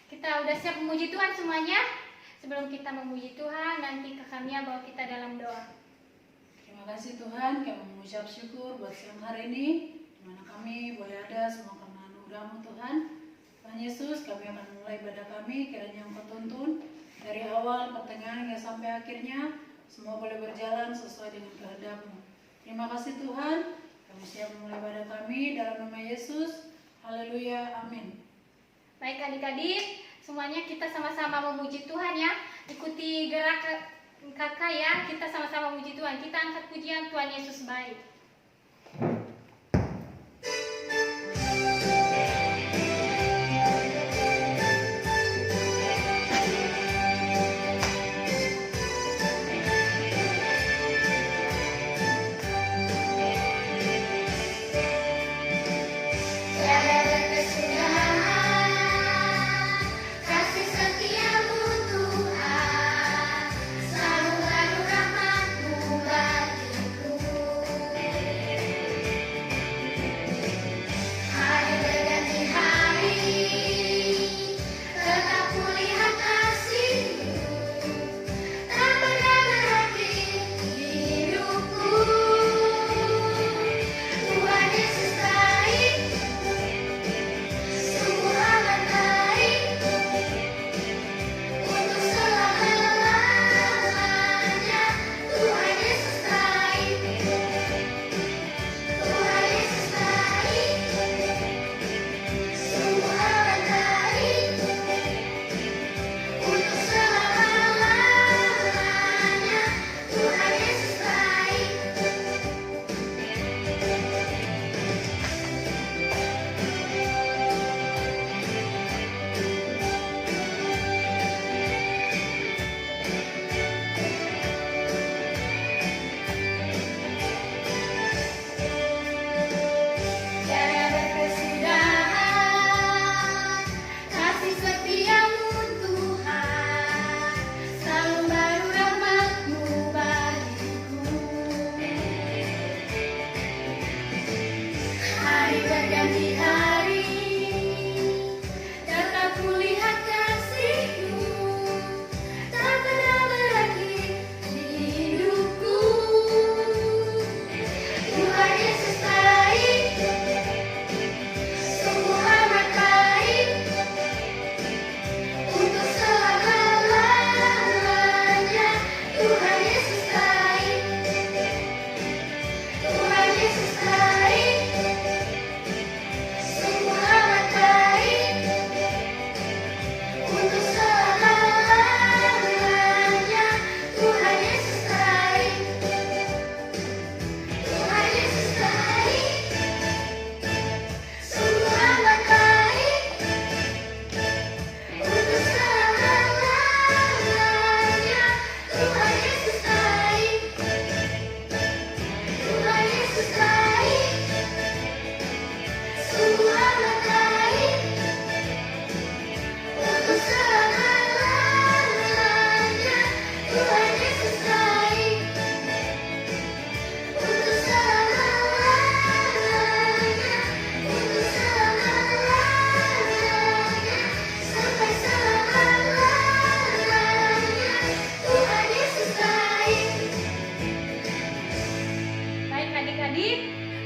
Kita udah siap memuji Tuhan semuanya? Sebelum kita memuji Tuhan, nanti kakaknya bawa kita dalam doa. Terima kasih Tuhan, kami mengucap syukur buat siang hari ini, di mana kami boleh ada semua karena anugerah-Mu Tuhan. Tuhan Yesus, kami akan mulai ibadah kami, kiranya Engkau tuntun dari awal, pertengahan, hingga sampai akhirnya, semua boleh berjalan sesuai dengan kehendak-Mu. Terima kasih Tuhan, kami siap memulai ibadah kami dalam nama Yesus. Haleluya, amin. Baik adik-adik, semuanya kita sama-sama memuji Tuhan ya. Ikuti gerak kakak ya, kita sama-sama memuji Tuhan. Kita angkat pujian Tuhan Yesus baik.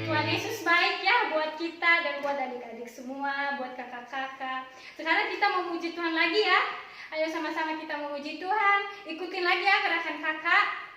Tuhan Yesus baik ya buat kita dan buat adik-adik semua, buat kakak-kakak. Sekarang kita memuji Tuhan lagi ya. Ayo sama-sama kita memuji Tuhan. Ikutin lagi ya gerakan kakak.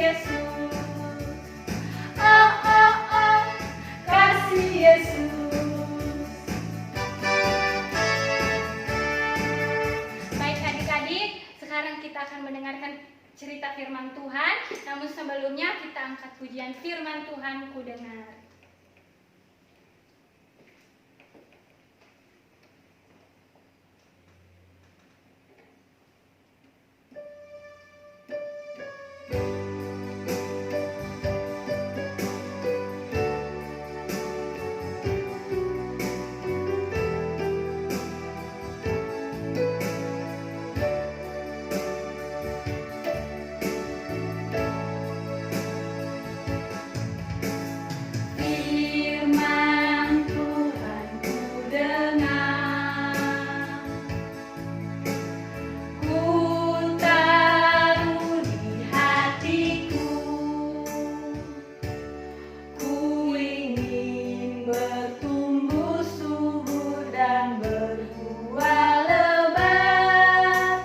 Yesus. Oh, oh, oh, kasih Yesus. Baik adik-adik, sekarang kita akan mendengarkan cerita firman Tuhan. Namun sebelumnya kita angkat pujian firman Tuhan ku dengar. Firman Tuhan ku dengar, ku taruh di hatiku, ku ingin bertumbuh subur dan berbuah lebat.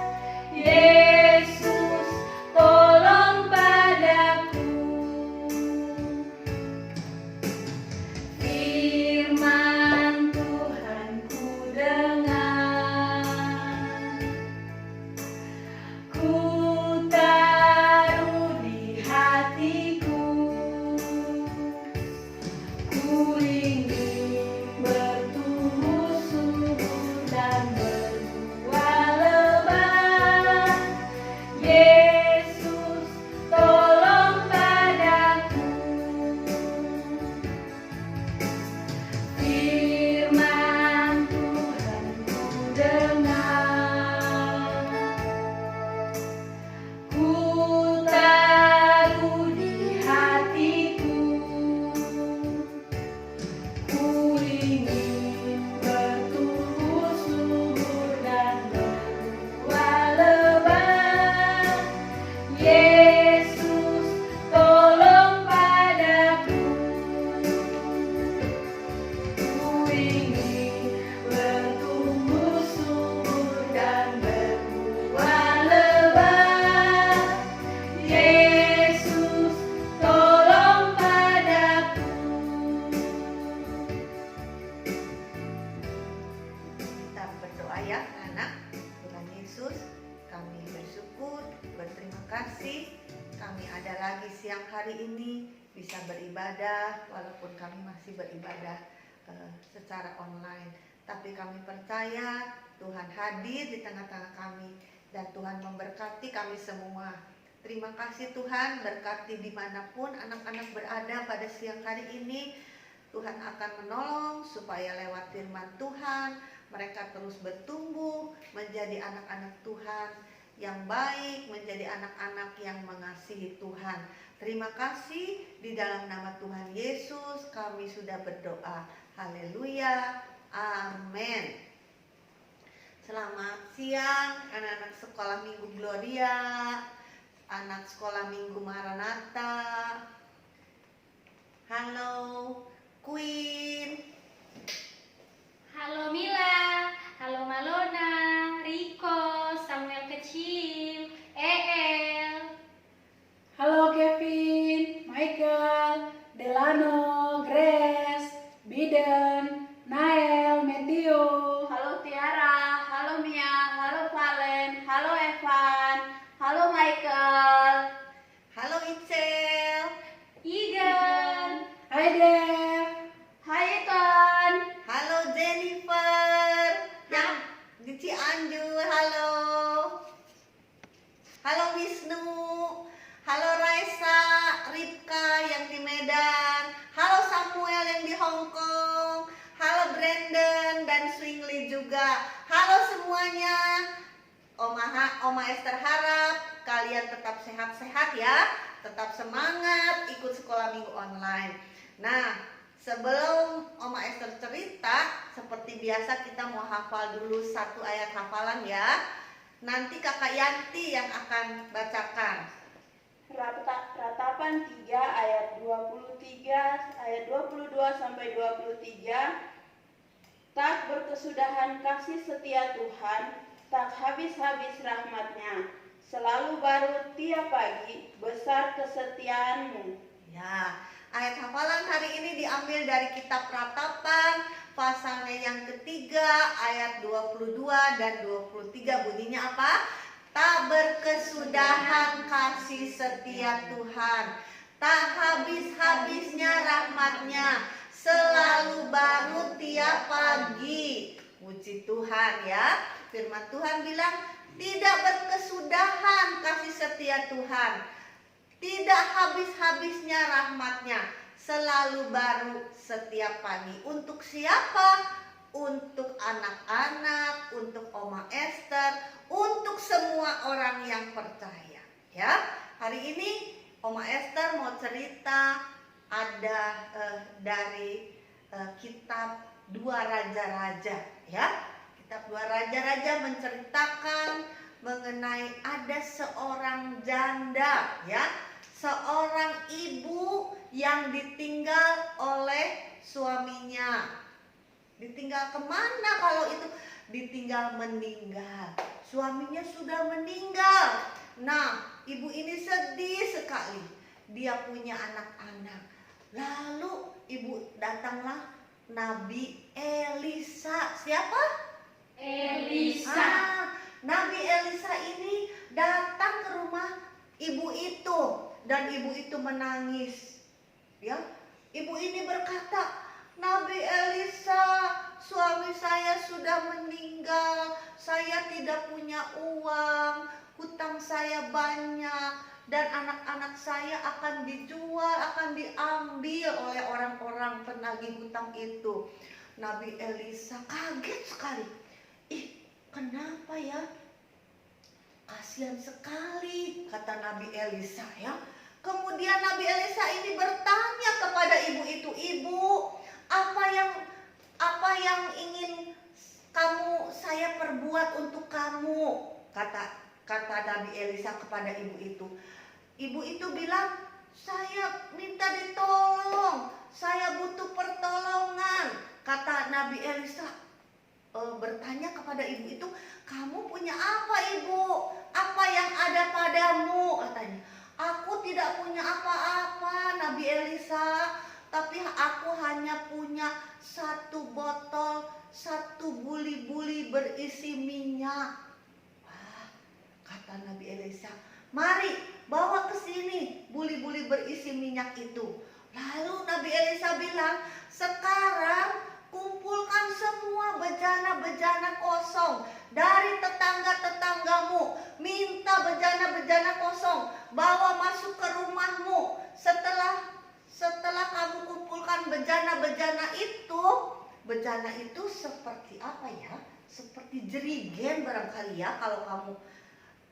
Yesus, tolong padaku. Firman Tuhan ku dengar, ku taruh di hatiku, ku ingin bertumbuh subur dan berbuah lebat. Yesus, tolong padaku. Firman Tuhan ku dengar, ku taruh di hatiku, ku ingin bertumbuh subur dan berbuah lebat. Yesus, tolong padaku. Ku ingin bertumbuh subur dan berbuah lebat. Yesus, tolong padaku. Kita berdoa ya anak. Tuhan Yesus, kami bersyukur, berterima kasih kami ada lagi siang hari ini bisa beribadah walaupun kami masih beribadah secara online. Tapi kami percaya Tuhan hadir di tengah-tengah kami dan Tuhan memberkati kami semua. Terima kasih Tuhan, berkati dimanapun anak-anak berada pada siang hari ini. Tuhan akan menolong supaya lewat firman Tuhan mereka terus bertumbuh menjadi anak-anak Tuhan yang baik, menjadi anak-anak yang mengasihi Tuhan. Terima kasih, di dalam nama Tuhan Yesus kami sudah berdoa. Haleluya, amin. Selamat siang anak-anak sekolah Minggu Gloria, anak sekolah Minggu Maranatha. Halo Queen. Halo Mila, halo Malona, Riko, Samuel kecil, El. Halo Kevin, Michael, Delano, Grace, Biden, Nael, Matthew. Halo Tiara, halo Mia, halo Valen, halo Evan, halo Michael. Halo Icel. Igan. Hai Dev. Hai Ethan. Halo Jennifer yang di Cianjur. Halo. Halo Wisnu. Halo Raisa, Ripka yang di Medan. Halo Samuel yang di Hong Kong. Halo Brandon dan Swingly juga. Halo semuanya. Oma Esther harap kalian tetap sehat-sehat ya. Tetap semangat ikut sekolah minggu online. Nah, sebelum Oma Esther cerita, seperti biasa kita mau hafal dulu satu ayat hafalan ya. Nanti Kakak Yanti yang akan bacakan. Ratapan 3 ayat 23 ayat 22 sampai 23. Tak berkesudahan kasih setia Tuhan, tak habis-habis rahmat-Nya. selalu baru tiap pagi, besar kesetiaanmu. Ya, ayat hafalan hari ini diambil dari kitab Ratapan, pasalnya yang ketiga, ayat 22 dan 23. Bunyinya apa? Tak berkesudahan kasih setia Tuhan, tak habis-habisnya rahmat-Nya, selalu baru tiap pagi. Puji Tuhan ya. Firman Tuhan bilang tidak berkesudahan kasih setia Tuhan, tidak habis-habisnya rahmat-Nya, selalu baru setiap pagi. Untuk siapa? Untuk anak-anak, untuk Oma Esther, untuk semua orang yang percaya. Ya, hari ini Oma Esther mau cerita ada dari kitab Dua Raja-Raja. Ya, kitab Dua Raja-Raja menceritakan mengenai ada seorang janda, ya, seorang ibu yang ditinggal oleh suaminya. Ditinggal kemana kalau itu? Ditinggal meninggal. Suaminya sudah meninggal. Nah, ibu ini sedih sekali. Dia punya anak-anak. Lalu datanglah Nabi Elisa. Siapa? Elisa. Nabi Elisa ini datang ke rumah ibu itu dan ibu itu menangis. Ya, ibu ini berkata, Nabi Elisa, suami saya sudah meninggal, saya tidak punya uang, hutang saya banyak, dan anak-anak saya akan dijual, akan diambil oleh orang-orang penagih hutang itu. Nabi Elisa kaget sekali. Ih, kenapa ya? Kasihan sekali, kata Nabi Elisa ya. Kemudian Nabi Elisa ini bertanya kepada ibu itu, Ibu, apa yang ingin saya perbuat untuk kamu? Kata Nabi Elisa kepada ibu itu. Ibu itu bilang, saya minta ditolong, saya butuh pertolongan. Kata Nabi Elisa bertanya kepada ibu itu, kamu punya apa ibu? Apa yang ada padamu? Katanya, aku tidak punya apa-apa Nabi Elisa, tapi aku hanya punya satu botol, satu buli-buli berisi minyak. Wah, kata Nabi Elisa, mari bawa ke sini buli-buli berisi minyak itu. Lalu Nabi Elisa bilang, sekarang kumpulkan semua bejana-bejana kosong dari tetangga-tetanggamu. Minta bejana-bejana kosong, bawa masuk ke rumahmu. Setelah kamu kumpulkan bejana-bejana itu seperti apa ya? Seperti jerigen barangkali ya kalau kamu.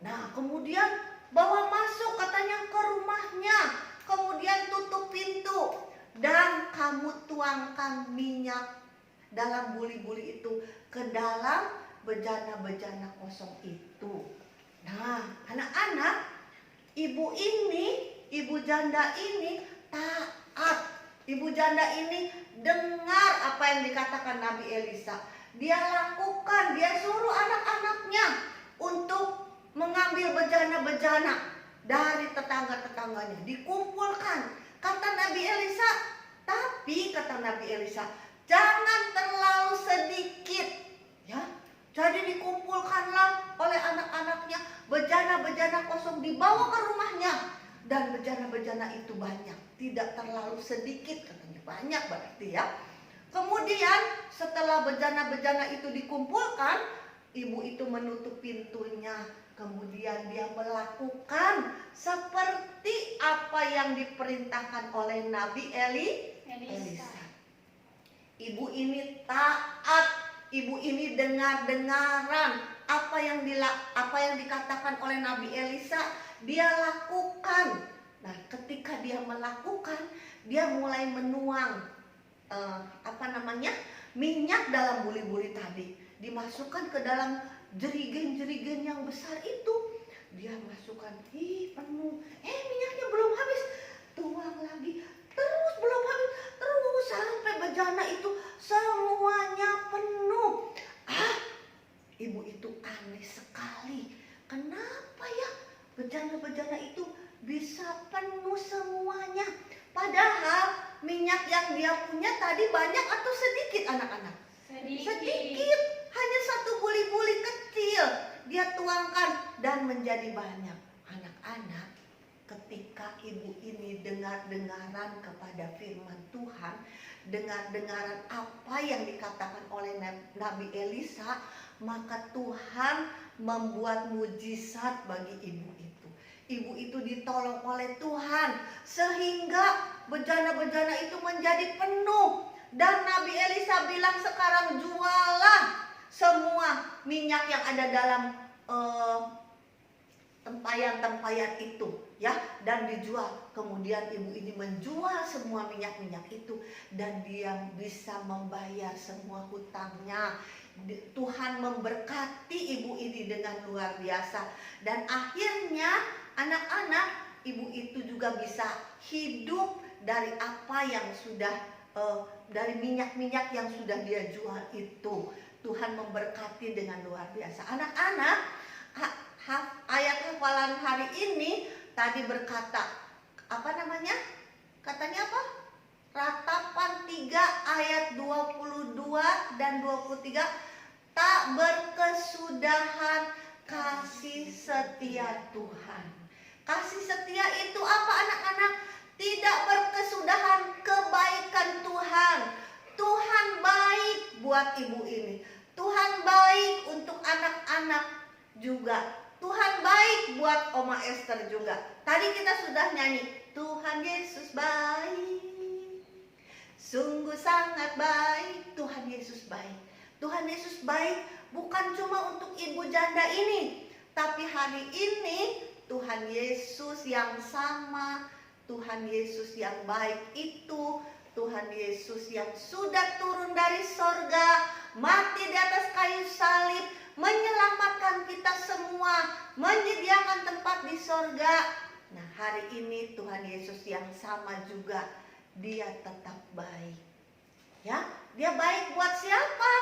Nah, kemudian bawa masuk katanya ke rumahnya. Kemudian tutup pintu dan kamu tuangkan minyak dalam buli-buli itu ke dalam bejana-bejana kosong itu. Nah, anak-anak, ibu janda ini taat. Ibu janda ini dengar apa yang dikatakan Nabi Elisa. Dia lakukan, dia suruh anak-anaknya untuk mengambil bejana-bejana dari tetangga-tetangganya, dikumpulkan. Kata Nabi Elisa, tapi kata Nabi Elisa, jangan terlalu sedikit, ya. Jadi dikumpulkanlah oleh anak-anaknya bejana-bejana kosong, dibawa ke rumahnya, dan bejana-bejana itu banyak, tidak terlalu sedikit, katanya banyak berarti ya. Kemudian setelah bejana-bejana itu dikumpulkan, ibu itu menutup pintunya. Kemudian dia melakukan seperti apa yang diperintahkan oleh Nabi Elisa. Ibu ini taat, ibu ini dengar-dengaran apa yang dikatakan oleh Nabi Elisa, dia lakukan. Nah, ketika dia melakukan, dia mulai menuang minyak dalam buli-buli tadi, dimasukkan ke dalam jerigen-jerigen yang besar itu. Dia masukkan, penuh. Minyaknya belum habis, tuang lagi, terus belum habis, terus sampai bejana itu semuanya penuh. Ibu itu aneh sekali. Kenapa ya bejana itu bisa penuh semuanya. Padahal minyak yang dia punya tadi banyak atau sedikit anak-anak? Sedikit, hanya satu buli-buli kecil dia tuangkan dan menjadi banyak. Anak-anak, ketika ibu ini dengar-dengaran kepada firman Tuhan, dengar-dengaran apa yang dikatakan oleh Nabi Elisa, maka Tuhan membuat mujizat bagi ibu itu. Ibu itu ditolong oleh Tuhan sehingga bejana-bejana itu menjadi penuh. Dan Nabi Elisa bilang, sekarang jualah semua minyak yang ada dalam tempayan-tempayan itu, ya, dan dijual. Kemudian ibu ini menjual semua minyak-minyak itu dan dia bisa membayar semua hutangnya. Tuhan memberkati ibu ini dengan luar biasa, dan akhirnya anak-anak, ibu itu juga bisa hidup dari apa yang sudah dari minyak-minyak yang sudah dia jual itu. Tuhan memberkati dengan luar biasa. Anak-anak, ayat hafalan hari ini tadi berkata, apa namanya? Katanya apa? Ratapan 3 ayat 22 dan 23. Tak berkesudahan kasih setia Tuhan. Kasih setia itu apa anak-anak? Tidak berkesudahan kebaikan Tuhan. Tuhan baik buat ibu ini. Tuhan baik untuk anak-anak juga. Tuhan baik buat Oma Esther juga. Tadi kita sudah nyanyi, Tuhan Yesus baik, sungguh sangat baik. Tuhan Yesus baik. Tuhan Yesus baik bukan cuma untuk ibu janda ini, tapi hari ini Tuhan Yesus yang sama, Tuhan Yesus yang baik itu, Tuhan Yesus yang sudah turun dari sorga, mati di atas kayu salib, menyelamatkan kita semua, menyediakan tempat di sorga. Nah, hari ini Tuhan Yesus yang sama juga, dia tetap baik. Ya, dia baik buat siapa?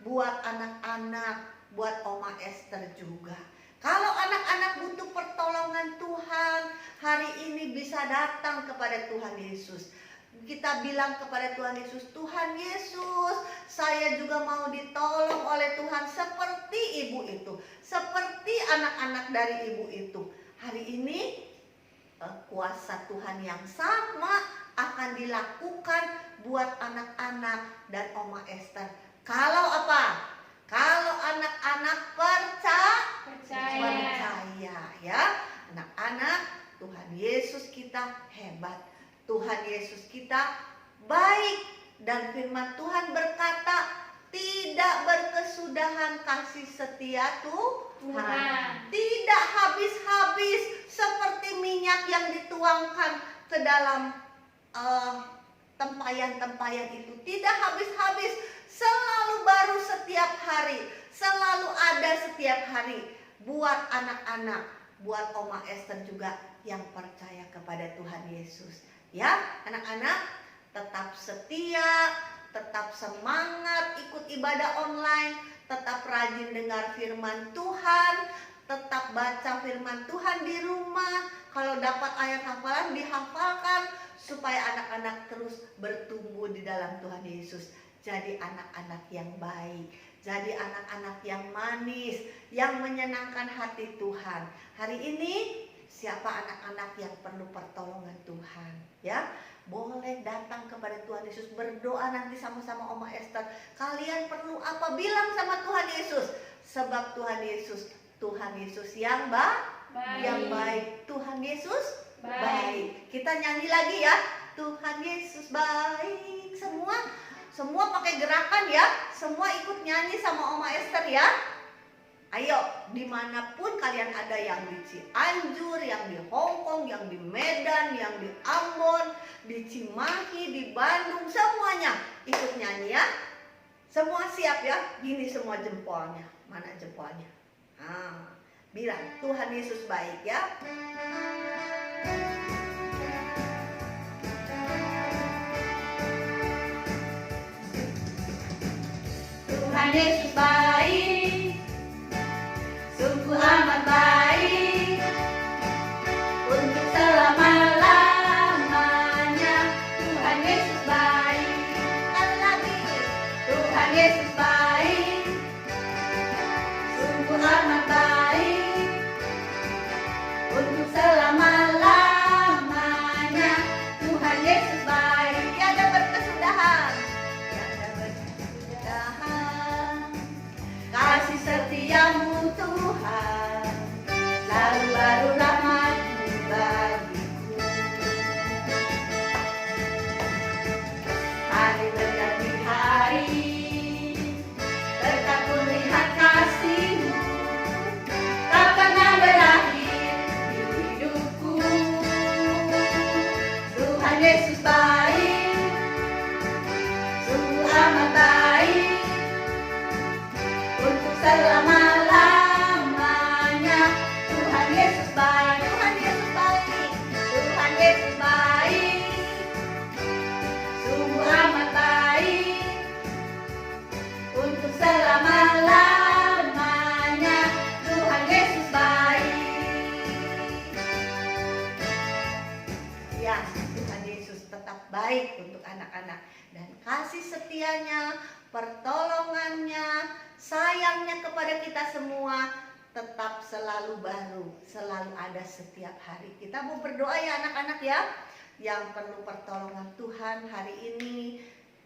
Buat anak-anak, buat Oma Esther juga. Kalau anak-anak butuh pertolongan Tuhan, hari ini bisa datang kepada Tuhan Yesus. Kita bilang kepada Tuhan Yesus, Tuhan Yesus, saya juga mau ditolong oleh Tuhan seperti ibu itu, seperti anak-anak dari ibu itu. Hari ini kuasa Tuhan yang sama akan dilakukan buat anak-anak dan Oma Esther. Kalau apa? Kalau anak-anak percaya, ya, anak-anak, Tuhan Yesus kita hebat. Tuhan Yesus kita baik, dan firman Tuhan berkata, tidak berkesudahan kasih setia Tuhan. Tidak habis-habis seperti minyak yang dituangkan ke dalam tempayan-tempayan itu. Tidak habis-habis, selalu baru setiap hari, selalu ada setiap hari. Buat anak-anak, buat Oma Esther juga yang percaya kepada Tuhan Yesus. Ya, anak-anak, tetap setia, tetap semangat ikut ibadah online, tetap rajin dengar firman Tuhan, tetap baca firman Tuhan di rumah. Kalau dapat ayat hafalan, dihafalkan supaya anak-anak terus bertumbuh di dalam Tuhan Yesus. Jadi anak-anak yang baik, jadi anak-anak yang manis, yang menyenangkan hati Tuhan. Hari ini siapa anak-anak yang perlu pertolongan Tuhan, ya, boleh datang kepada Tuhan Yesus, berdoa nanti sama-sama Oma Esther. Kalian perlu apa? Bilang sama Tuhan Yesus, sebab Tuhan Yesus yang baik. Tuhan Yesus baik. Kita nyanyi lagi ya, Tuhan Yesus baik. Semua pakai gerakan ya, semua ikut nyanyi sama Oma Esther ya. Ayo, dimanapun kalian ada, yang di Cianjur, yang di Hongkong, yang di Medan, yang di Ambon, di Cimahi, di Bandung, semuanya ikut nyanyi ya. Semua siap ya, gini semua jempolnya. Mana jempolnya? Bilang, Tuhan Yesus baik ya. Tuhan Yesus baik, sungguh amat baik. Yesus baik, sungguh amat baik, untuk selama-lamanya. Tuhan Yesus baik, Tuhan Yesus baik, Tuhan Yesus baik, sungguh amat baik, untuk selama-lamanya. Tuhan Yesus baik. Ya, Tuhan Yesus tetap baik untuk anak-anak, dan kasih setianya, pertolongannya, sayangnya kepada kita semua tetap selalu baru, selalu ada setiap hari. Kita mau berdoa ya anak-anak ya, yang perlu pertolongan Tuhan hari ini.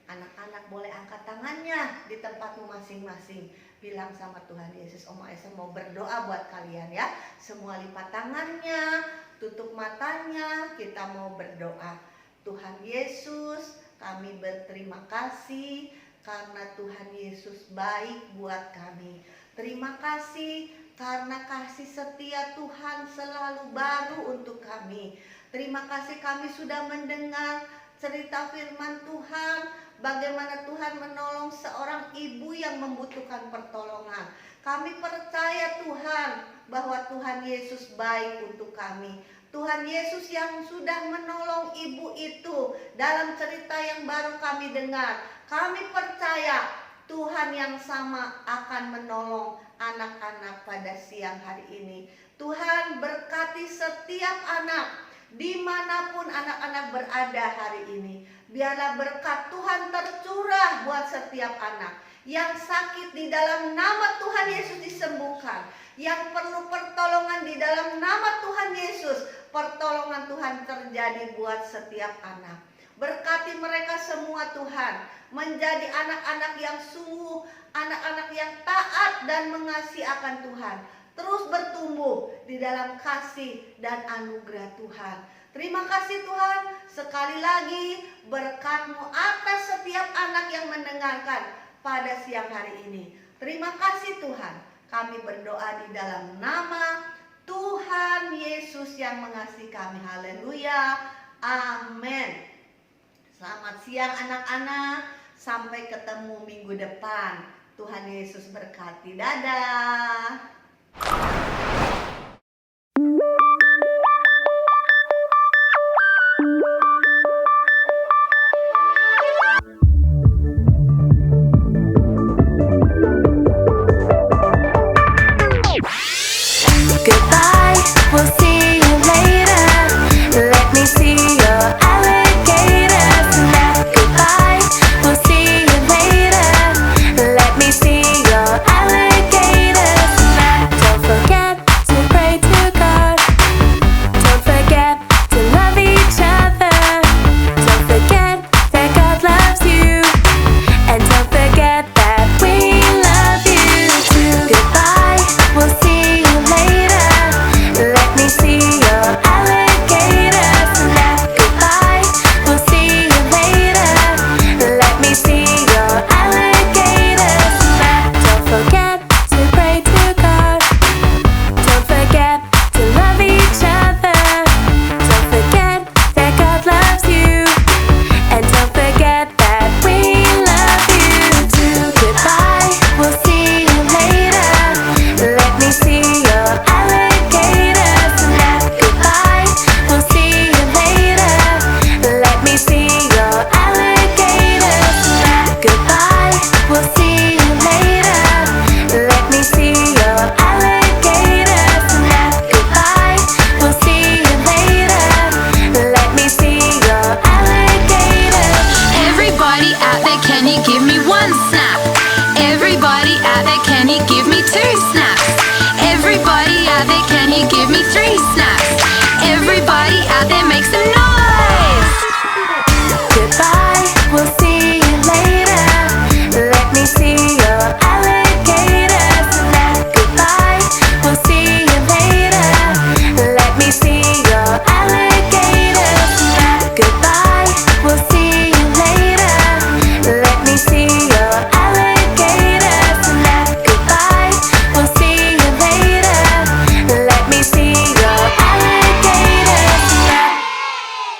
Anak-anak boleh angkat tangannya di tempatmu masing-masing. Bilang sama Tuhan Yesus, Oma Esa mau berdoa buat kalian ya. Semua lipat tangannya, tutup matanya, kita mau berdoa. Tuhan Yesus, kami berterima kasih karena Tuhan Yesus baik buat kami. Terima kasih karena kasih setia Tuhan selalu baru untuk kami. Terima kasih kami sudah mendengar cerita firman Tuhan, bagaimana Tuhan menolong seorang ibu yang membutuhkan pertolongan. Kami percaya Tuhan bahwa Tuhan Yesus baik untuk kami. Tuhan Yesus yang sudah menolong ibu itu dalam cerita yang baru kami dengar. Kami percaya Tuhan yang sama akan menolong anak-anak pada siang hari ini. Tuhan berkati setiap anak dimanapun anak-anak berada hari ini. Biarlah berkat Tuhan tercurah buat setiap anak. Yang sakit di dalam nama Tuhan Yesus disembuhkan. Yang perlu pertolongan di dalam nama Tuhan Yesus, pertolongan Tuhan terjadi buat setiap anak. Berkati mereka semua Tuhan, menjadi anak-anak yang sungguh, anak-anak yang taat dan mengasihi akan Tuhan. Terus bertumbuh di dalam kasih dan anugerah Tuhan. Terima kasih Tuhan, sekali lagi berkat-Mu atas setiap anak yang mendengarkan pada siang hari ini. Terima kasih Tuhan. Kami berdoa di dalam nama Tuhan Yesus yang mengasihi kami. Haleluya. Amin. Selamat siang anak-anak. Sampai ketemu minggu depan. Tuhan Yesus berkati. Dadah.